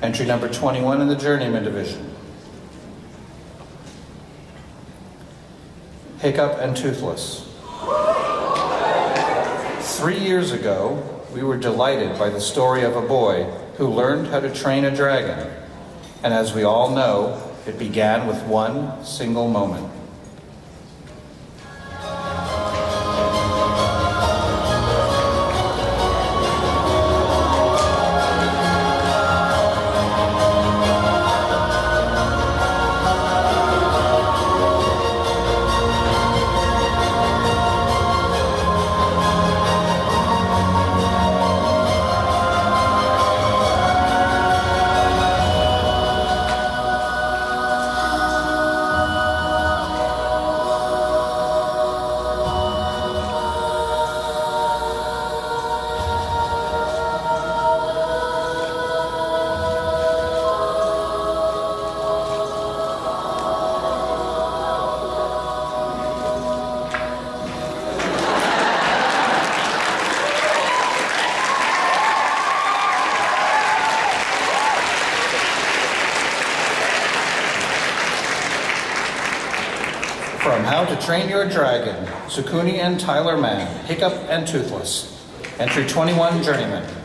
Entry number 21 in the Journeyman Division. Hiccup and Toothless. 3 years ago, we were delighted by the story of a boy who learned how to train a dragon. And as we all know, it began with one single moment. From How to Train Your Dragon, Sukuni and Tyler Mann, Hiccup and Toothless. Entry 21, Journeyman.